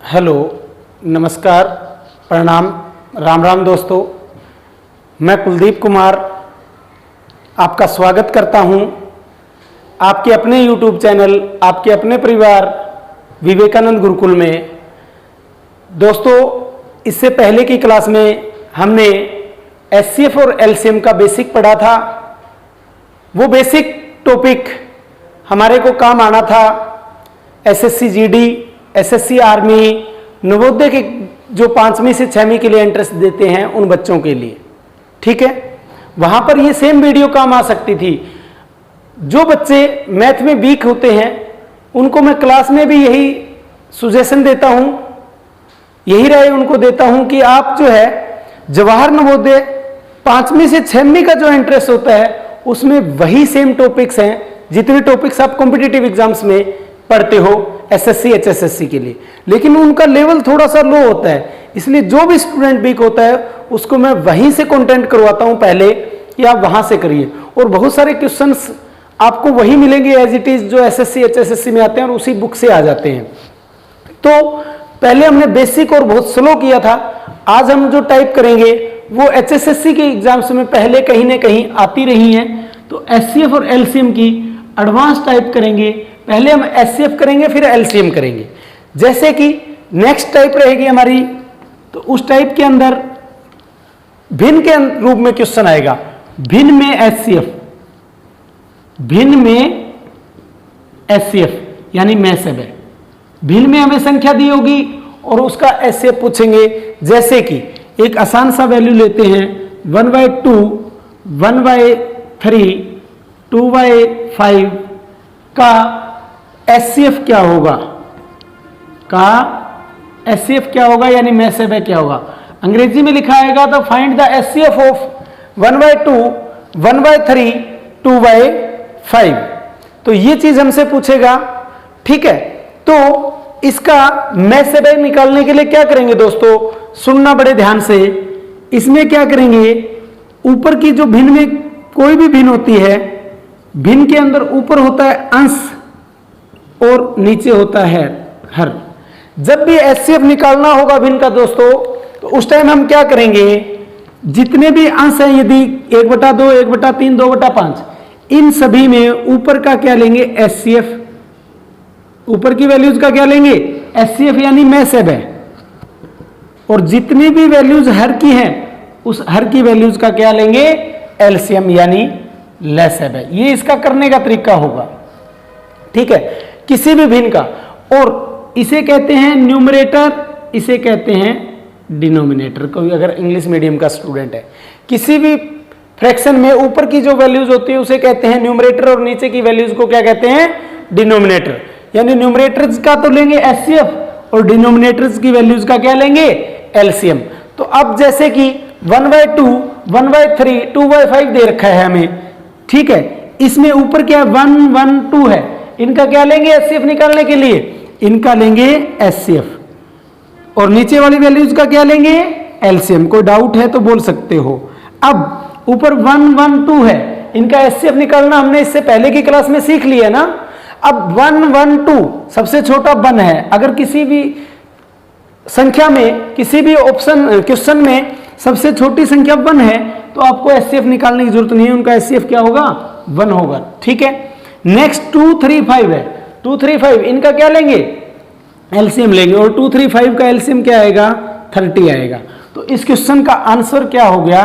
Hello, नमस्कार, प्रणाम, राम राम दोस्तों। मैं कुलदीप कुमार आपका स्वागत करता हूं आपके अपने YouTube चैनल, आपके अपने परिवार विवेकानंद गुरुकुल में। दोस्तों, इससे पहले की क्लास में हमने एचसीएफ और एलसीएम का बेसिक पढ़ा था। वो बेसिक टॉपिक हमारे को काम आना था SSC GD, SSC army, Navodaya के जो 5वीं से 6वीं के लिए इंटरेस्ट देते हैं उन बच्चों के लिए। ठीक है, वहां पर ये सेम वीडियो काम आ सकती थी। जो बच्चे मैथ में वीक होते हैं उनको मैं क्लास में भी यही सुजेशन देता हूं, यही राय उनको देता हूं कि आप जो है जवाहर नवोदय 5वीं से 6वीं का जो इंटरेस्ट होता है उसमें वही सेम टॉपिक्स हैं जितने टॉपिक्स आप कॉम्पिटिटिव एग्जाम्स में पढ़ते हो एसएससी एचएसएससी के लिए, लेकिन उनका लेवल थोड़ा सा लो होता है। इसलिए जो भी स्टूडेंट वीक होता है उसको मैं वहीं से कंटेंट करवाता हूं पहले कि आप वहां से करिए, और बहुत सारे क्वेश्चंस आपको वही मिलेंगे एज इट इज जो एसएससी एचएसएससी में आते हैं और उसी बुक से आ जाते हैं। तो पहले हमने बेसिक और बहुत स्लो किया था। आज हम जो टाइप करेंगे वो एचएसएससी के एग्जाम्स में पहले कहीं ना कहीं आती रही हैं। तो एचसीएफ और एलसीएम की एडवांस टाइप करेंगे। पहले हम एचसीएफ करेंगे फिर एलसीएम करेंगे। जैसे कि नेक्स्ट टाइप रहेगी हमारी, तो उस टाइप के अंदर भिन्न के रूप में क्वेश्चन आएगा। भिन्न में एचसीएफ, भिन्न में एचसीएफ यानी मैं सब है। भिन्न में हमें संख्या दी होगी और उसका एचसीएफ पूछेंगे। जैसे कि एक आसान सा वैल्यू लेते हैं 1/2, 1/3, 2/5 का एचसीएफ क्या होगा, का एचसीएफ क्या होगा यानी मैं सब है क्या होगा। अंग्रेजी में लिखा आएगा तो फाइंड द एचसीएफ ऑफ 1/2, 1/3, 2/5। तो ये चीज हमसे पूछेगा। ठीक है, तो इसका मैं सब है निकालने के लिए क्या करेंगे दोस्तों, सुनना बड़े ध्यान से। इसमें क्या करेंगे, ऊपर की जो भिन्न में कोई भी भिन्न होती है, भिन्न के अंदर ऊपर होता है अंश और नीचे होता है हर। जब भी एचसीएफ निकालना होगा भिन्न का दोस्तों, तो उस टाइम हम क्या करेंगे, जितने भी अंश हैं, यदि 1/2, 1/3, 2/5, इन सभी में ऊपर का क्या लेंगे, एचसीएफ। ऊपर की वैल्यूज का क्या लेंगे, एचसीएफ यानी मैं सब है। और जितनी भी वैल्यूज हर की हैं उस हर की वैल्यूज का क्या लेंगे, एलसीएम यानी लेसेब है। ये इसका करने का तरीका होगा। ठीक है, किसी भी भिन्न का। और इसे कहते हैं न्यूमरेटर, इसे कहते हैं डिनोमिनेटर। कोई अगर इंग्लिश मीडियम का स्टूडेंट है, किसी भी फ्रैक्शन में ऊपर की जो वैल्यूज होती है उसे कहते हैं न्यूमरेटर और नीचे की वैल्यूज को क्या कहते हैं, डिनोमिनेटर। यानी न्यूमरेटर्स का तो लेंगे एचसीएफ और डिनोमिनेटर्स की वैल्यूज का क्या लेंगे, एलसीएम। तो अब जैसे कि 1/2, 1/3, 2/5 दे रखा है हमें। ठीक है, इसमें ऊपर क्या 1, 1, 2 है, इनका क्या लेंगे एचसीएफ निकालने के लिए, इनका लेंगे एचसीएफ और नीचे वाली वैल्यूज का क्या लेंगे, एलसीएम। कोई डाउट है तो बोल सकते हो। अब ऊपर 1, 1, 2 है, इनका एचसीएफ निकालना हमने इससे पहले की क्लास में सीख लिया ना। अब 1, 1, 2 सबसे छोटा 1 है। अगर किसी भी संख्या में, किसी भी ऑप्शन क्वेश्चन में सबसे छोटी संख्या 1 है तो आपको एचसीएफ निकालने की जरूरत नहीं है, उनका एचसीएफ क्या होगा, 1 होगा। ठीक है, नेक्स्ट 2, 3, 5 है। 2, 3, 5 इनका क्या लेंगे, एलसीएम लेंगे और 2, 3, 5 का एलसीएम क्या आएगा, 30 आएगा। तो इस क्वेश्चन का आंसर क्या हो गया,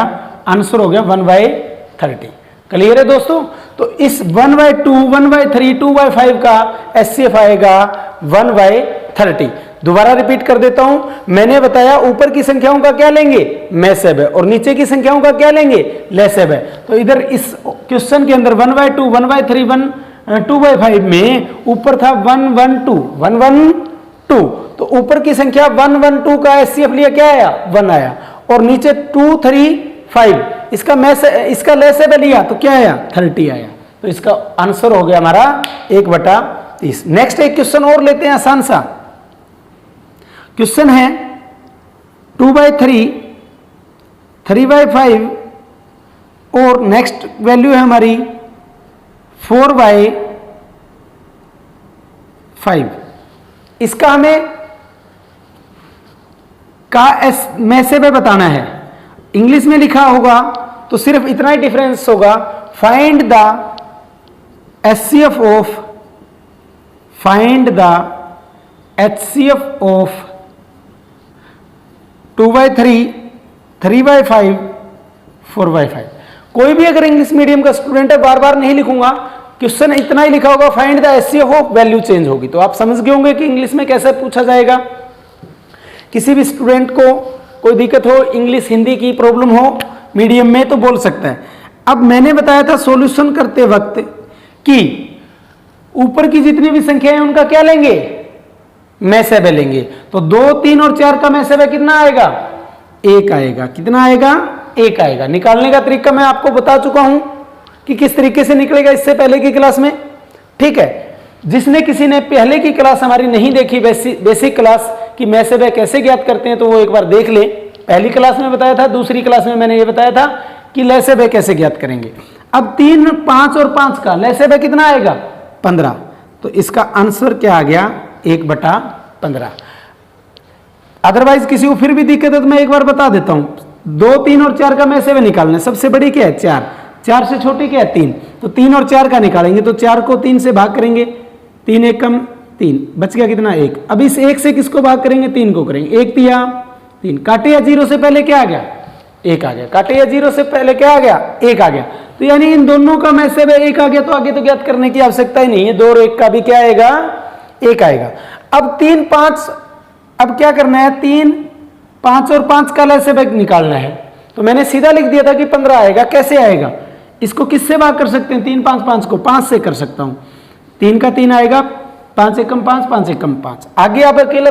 आंसर हो गया 1/30। क्लियर है दोस्तों। तो इस 1/2, 1/3, 2/5 का एचसीएफ आएगा 1/30। दोबारा रिपीट कर देता हूं, मैंने बताया ऊपर की संख्याओं का क्या लेंगे, मैं सब है, और नीचे की संख्याओं का क्या लेंगे, लेसेब है। तो इधर इस क्वेश्चन के अंदर 1/2, 1/3, 2/5 में ऊपर था 1, 1, 2, 1, 1, 2। तो ऊपर की संख्या 1, 1, 2 का एचसीएफ लिया, क्या आया, 1 आया। और नीचे 2, 3, 5 इसका लेसेब लिया तो क्या आया, 30 आया। तो इसका आंसर हो गया हमारा 1/30। नेक्स्ट एक क्वेश्चन और लेते हैं आसान सा। क्वेश्चन है 2/3, 3/5 और नेक्स्ट वैल्यू है हमारी 4/5। इसका हमें का एस में से ब बताना है। इंग्लिश में लिखा होगा तो सिर्फ इतना ही डिफरेंस होगा, फाइंड द HCF ऑफ 2/3, 3/5, 4/5। कोई भी अगर इंग्लिश मीडियम का स्टूडेंट है, बार बार नहीं लिखूंगा, क्वेश्चन इतना ही लिखा होगा, find the HCF of, value change होगी। तो आप समझ गए होंगे कि इंग्लिश में कैसे पूछा जाएगा। किसी भी स्टूडेंट को कोई दिक्कत हो, इंग्लिश हिंदी की प्रॉब्लम हो मीडियम में, तो बोल सकता है। अब मैंने बताया था सॉल्यूशन करते वक्त कि ऊपर की जितनी भी संख्या है उनका क्या लेंगे, में से ब लेंगे। तो 2, 3 और 4 का में से ब कितना आएगा, 1 आएगा। कितना आएगा, 1 आएगा। निकालने का तरीका मैं आपको बता चुका हूं कि किस तरीके से निकलेगा इससे पहले की क्लास में, ठीक है। जिसने किसी ने पहले की क्लास हमारी नहीं देखी, बेसिक क्लास कि में से ब कैसे ज्ञात करते हैं, तो वो एक बार देख ले। पहली क्लास में बताया था, दूसरी क्लास में मैंने ये बताया था कि ले से ब कैसे ज्ञात करेंगे। अब 3, 5 और 5 का ले से ब कितना आएगा, 15। तो इसका आंसर क्या आ गया, 1/15। अदरवाइज किसी को फिर भी दिक्कत है तो मैं एक बार बता देता हूं। 2, 3 और 4 का में से ब निकालना है। सबसे बड़ी क्या है, 4, 4 से छोटी क्या है, 3। तो 3 और 4 का निकालेंगे तो 4 को 3 से भाग करेंगे, 3 1 कम 3, बच गया कितना, 1। अब इस 1 से किसको भाग करेंगे, 3 को करेंगे। 1 3 3, काटे या 0 से पहले क्या आ गया, 1 आ गया। काटे या 0 से पहले क्या आ गया, 1 आ गया। तो यानी इन दोनों का में से ब 1 आ गया, तो आगे तो ज्ञात करने की आवश्यकता ही नहीं है। 2 और 1 का भी क्या आएगा, 1 आएगा। अब 3, 5, अब क्या करना है, 3, 5 और 5 का ले से ब निकालना है। तो मैंने सीधा लिख दिया था कि 15 आएगा। कैसे आएगा, इसको किससे भाग कर सकते हैं, 3 5 5 को 5 से कर सकता हूं। 3 का 3 आएगा, 5 1 कम 5, 5 1 कम 5। आगे अब अकेले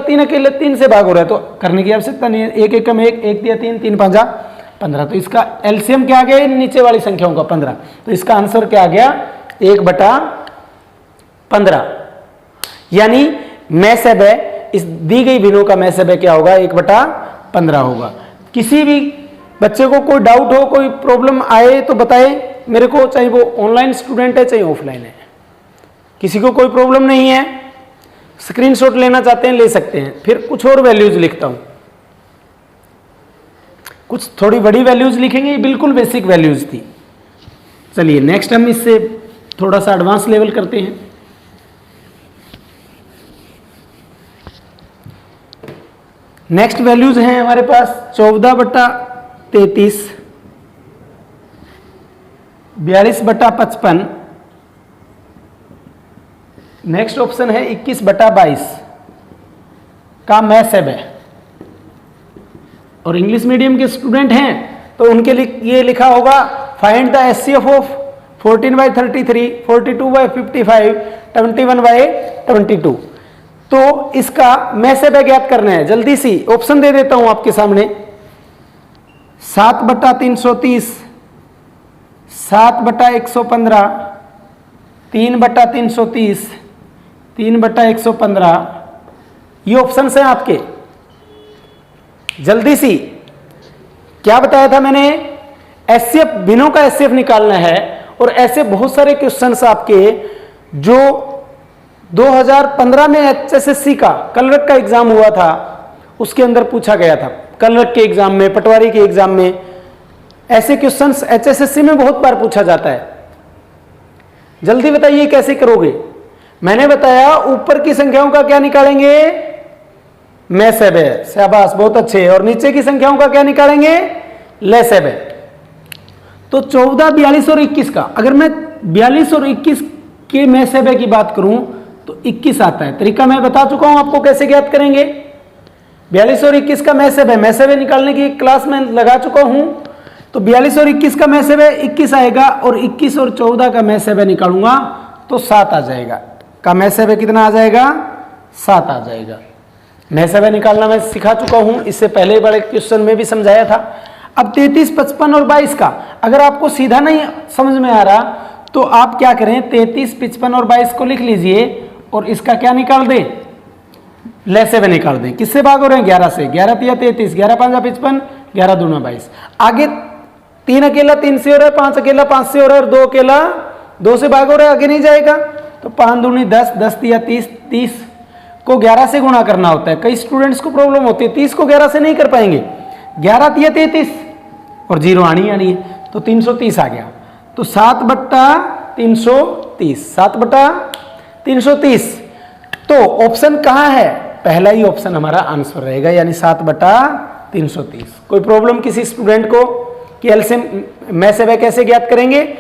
3 से भाग हो रहा है, तो करने की आवश्यकता नहीं है। 1 1 कम 1, 1 दिया 3, 3 5 15। तो इसका एलसीएम क्या आ गया, नीचे वाली संख्याओं का 15। तो इसका आंसर क्या आ गया, 1/15। यानी में से ब, इस दी गई भिन्नों का में से ब क्या होगा, 1/15 होगा। किसी भी बच्चे को कोई डाउट हो, कोई प्रॉब्लम आए तो बताए मेरे को, चाहे वो ऑनलाइन स्टूडेंट है चाहे ऑफलाइन है। किसी को कोई प्रॉब्लम नहीं है, स्क्रीनशॉट लेना चाहते हैं ले सकते हैं। फिर कुछ और वैल्यूज लिखता हूं, कुछ थोड़ी बड़ी वैल्यूज लिखेंगे, ये बिल्कुल बेसिक वैल्यूज थी। चलिए नेक्स्ट हम इससे थोड़ा सा एडवांस लेवल करते हैं। नेक्स्ट वैल्यूज हैं हमारे पास 14/33, 42/55। नेक्स्ट ऑप्शन है 21/22 का में से ब। और इंग्लिश मीडियम के स्टूडेंट हैं तो उनके लिए ये लिखा होगा, फाइंड द HCF ऑफ 14/33, 42/55, 21/22। तो इसका में से ब ज्ञात करना है। जल्दी सी ऑप्शन दे देता हूं आपके सामने, 7/330, 7/115, 3/330, 3/115। ये ऑप्शन हैं आपके। जल्दी सी, क्या बताया था मैंने, HCF, भिन्नों का HCF निकालना है। और ऐसे बहुत सारे क्वेश्चंस आपके जो 2015 में HSSC का कलरक का एग्जाम हुआ था, उसके अंदर पूछा गया था। कलरक के एग्जाम में, पटवारी के एग्जाम में, ऐसे क्वेश्चंस HSSC में बहुत बार पूछा जाता है। जल्दी बताइए कैसे करोगे। मैंने बताया ऊपर की संख्याओं का क्या निकालेंगे, में से ब। शाबाश, बहुत अच्छे। और नीचे की संख्याओं का क्या निकालेंगे, ले से ब। तो 14, 42 और 21 का, अगर मैं 42 और 21 के में से ब की बात करूं तो 21 आता है। तरीका मैं बता चुका हूं आपको कैसे ज्ञात करेंगे। 42 और 21 का में से ब निकालने की क्लास में लगा चुका हूं। तो 42 और 21 का में से ब 21 आएगा, और 21 और 14 का में से ब निकालूंगा तो 7 आ जाएगा। का में से ब कितना आ जाएगा, 7 आ जाएगा। में से ब निकालना मैं सिखा चुका हूं, इससे पहले बड़े क्वेश्चन में भी समझाया था। अब 33, 55 और 22 का अगर आपको सीधा नहीं समझ में आ रहा तो आप क्या करें, 33, 55 और 22 को लिख लीजिए और इसका क्या निकाल दें, ले से ब निकाल दें। किससे भाग हो रहे हैं, 11 से। 11 3 33, 11 5 55, 11 2 22। आगे 3 अकेला 3 से हो रहा है, 5 अकेला 5 से हो रहा है, और 2 अकेला 2 से भाग हो रहा है, आगे नहीं जाएगा। तो 5 दूनी 10, 10 3 30, 30। को 11 से गुणा करना होता है। कई स्टूडेंट्स को प्रॉब्लम होती है, 30 को 11 से नहीं कर पाएंगे, 11 दिए 33 और 0 आनी है, तो 330 आ गया। तो 7/330, 7/330। तो ऑप्शन कहाँ है? पहला ही ऑप्शन हमारा आंसर रहेगा, यानी 7/330। कोई प्रॉब्लम किसी स्टूडेंट को कि एलसीएम में से वह कैसे ज्ञात करेंगे?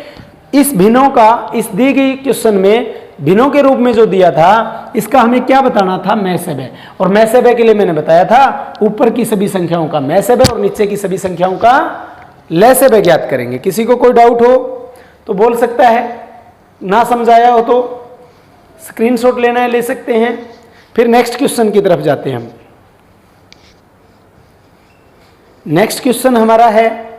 इस भिन्नों का इस दी गई क्वेश्चन में भिन्नों के रूप में जो दिया था, इसका हमें क्या बताना था? में से वह। और में से वह के लिए मैंने बताया था ऊपर की सभी संख्याओं का में से वह और नीचे की सभी संख्याओं का ले से वह ज्ञात करेंगे। किसी को कोई डाउट हो तो बोल सकता है, ना समझाया हो तो स्क्रीनशॉट लेना है ले सकते हैं। फिर नेक्स्ट क्वेश्चन की तरफ जाते हैं हम। नेक्स्ट क्वेश्चन हमारा है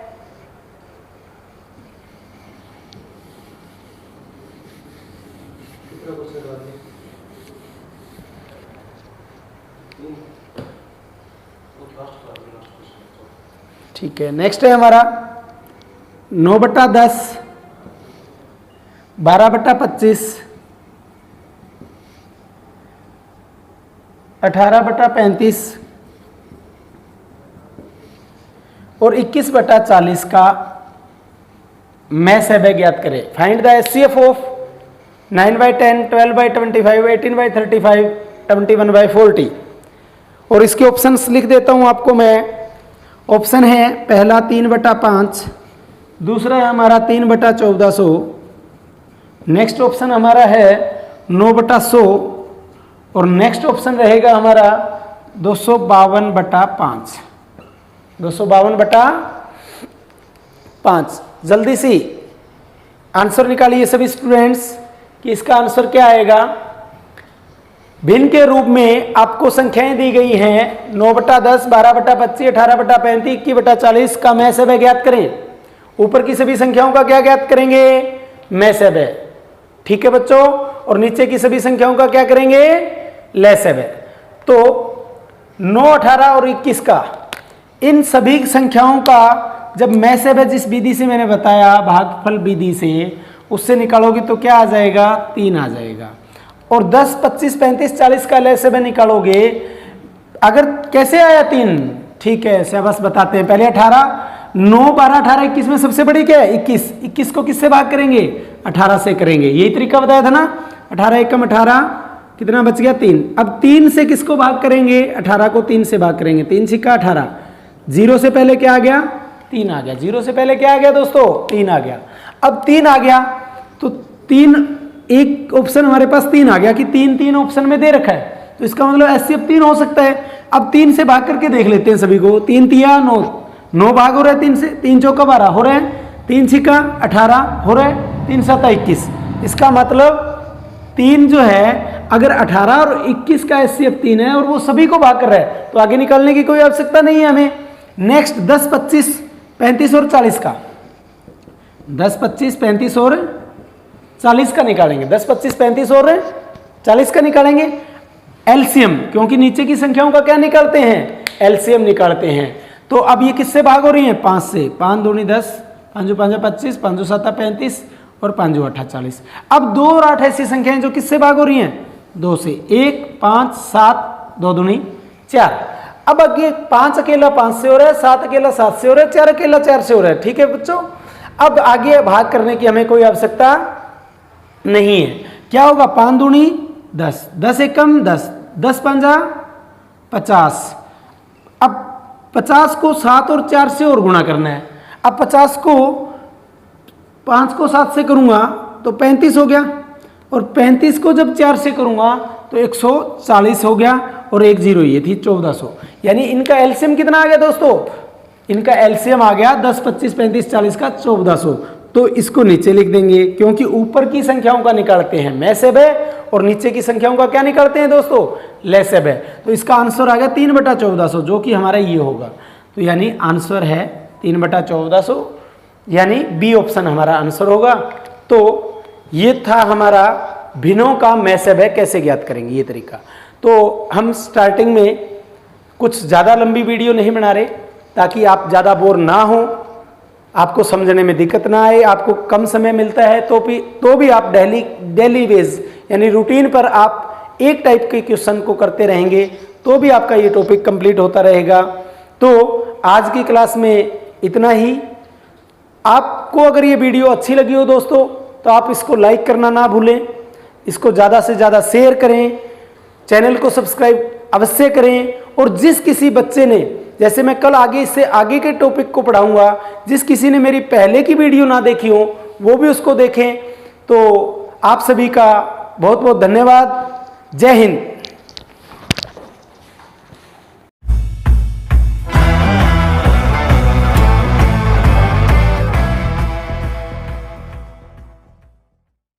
ठीक है, नेक्स्ट है हमारा 9/10, 12/25, 18/35 और 21/40 का में से वह ज्ञात करें। Find the HCF of 9/10, 12/25, 18/35, 21/40। और इसके ऑप्शंस लिख देता हूं आपको मैं। ऑप्शन है पहला 3/5, दूसरा है हमारा 3/1400, नेक्स्ट ऑप्शन हमारा है 9/100 और नेक्स्ट ऑप्शन रहेगा हमारा 252/5, 252/5। जल्दी से आंसर निकालिए सभी स्टूडेंट्स कि इसका आंसर क्या आएगा। भिन्न के रूप में आपको संख्याएं दी गई हैं 9/10, 12/25, 18/35, 21/40 का में से वह ज्ञात करें। ऊपर की सभी संख्याओं का क्या ज्ञात करेंगे? में से वह। ठीक है बच्चों, और नीचे की सभी संख्याओं का क्या करेंगे? ले से वह। तो 9, 18 और 21 का, इन सभी संख्याओं का जब में से वह जिस विधि से मैंने बताया भागफल विधि से, उससे निकालोगे तो क्या आ जाएगा? 3 आ जाएगा। और 10, 25, 35, 40 का ले से वह निकालोगे, अगर कैसे आया 3? ठीक है, शाबाश बताते हैं। पहले 18, 9, 12, 18, 21 में सबसे बड़ी क्या है? 21। 21 को किससे भाग करेंगे? 18 से करेंगे। यही तरीका बताया था ना। 18 एकम 18, कितना बच गया? 3। अब 3 से किसको भाग करेंगे? 18 को 3 से भाग करेंगे। 3 छिक्का 18। 0 से पहले क्या आ गया? 3 आ गया। 0 से पहले क्या आ गया दोस्तों? 3 आ गया। अब 3 आ गया तो 3, एक ऑप्शन हमारे पास 3 आ गया कि 3 ऑप्शन में दे रखा है, तो इसका मतलब एचसीएफ 3 हो सकता है। अब 3 से भाग करके देख लेते हैं सभी को। 3 तिया 9, 9 भाग हो रहे हैं 3 से। 3 चौका 12 हो रहे हैं, 3 छिक्का 18 हो रहे हैं, 3 7 21। इसका मतलब 3 जो है, अगर 18 और 21 का एचसीएफ 3 है और वो सभी को भाग कर रहा है, तो आगे निकालने की कोई आवश्यकता नहीं है हमें। नेक्स्ट 10, 25, 35 और 40 का, 10, 25, 35 और 40 का निकालेंगे। 10, 25, 35 और 40 का निकालेंगे एलसीएम, क्योंकि नीचे की संख्याओं का क्या निकालते हैं? एलसीएम निकालते हैं। तो अब ये किससे भाग हो रही है? 5 से। 5 दूनी 10, 5 5 25, 5 7 35 और 5 8 40। अब 2 और 8 ऐसी संख्याएं जो किससे भाग हो रही हैं? 2 से। 1, 5, 7, 2 दूनी 4। अब आगे 5 अकेला 5 से हो रहा है, 7 अकेला 7 से हो रहा है, 4 अकेला 4 से हो रहा है। ठीक है बच्चों, अब आगे भाग करने की हमें कोई आवश्यकता नहीं है। क्या होगा? 5 दूनी 10, 10 एकम 10, 10 पंजा 50। अब 50 को 7 और 4 से और गुणा करना है। अब 50 को 5 को 7 से करूंगा तो 35 हो गया, और 35 को जब 4 से करूंगा तो 140 हो गया, और 1 0 ये थी 1400। यानी इनका एलसीएम कितना आ गया दोस्तों? इनका एलसीएम आ गया 10, 25, 35, 40 का 1400। तो इसको नीचे लिख देंगे, क्योंकि ऊपर की संख्याओं का निकालते हैं में से वह और नीचे की संख्याओं का क्या निकालते हैं दोस्तों? ले से वह। तो इसका आंसर आ गया 3/1400, जो कि हमारा ये होगा। तो यानी आंसर है 3/1400, यानी बी ऑप्शन हमारा आंसर होगा। तो ये था हमारा भिन्नों का में से वह कैसे ज्ञात करेंगे, ये तरीका। तो हम स्टार्टिंग में कुछ ज़्यादा लंबी वीडियो नहीं बना रहे, ताकि आप ज़्यादा बोर ना हो, आपको समझने में दिक्कत ना आए। आपको कम समय मिलता है तो भी आप डेली बेस यानी रूटीन पर आप एक टाइप के क्वेश्चन को करते रहेंगे तो भी आपका ये टॉपिक कंप्लीट होता रहेगा। तो आज की क्लास में इतना ही। आपको अगर ये वीडियो अच्छी लगी हो दोस्तों तो आप इसको लाइक करना ना भूलें, इसको ज़्यादा से ज़्यादा शेयर करें, चैनल को सब्सक्राइब अवश्य करें। और जिस किसी बच्चे ने, जैसे मैं कल आगे इससे आगे के टॉपिक को पढ़ाऊंगा, जिस किसी ने मेरी पहले की वीडियो ना देखी हो वो भी उसको देखें। तो आप सभी का बहुत बहुत धन्यवाद। जय हिंद।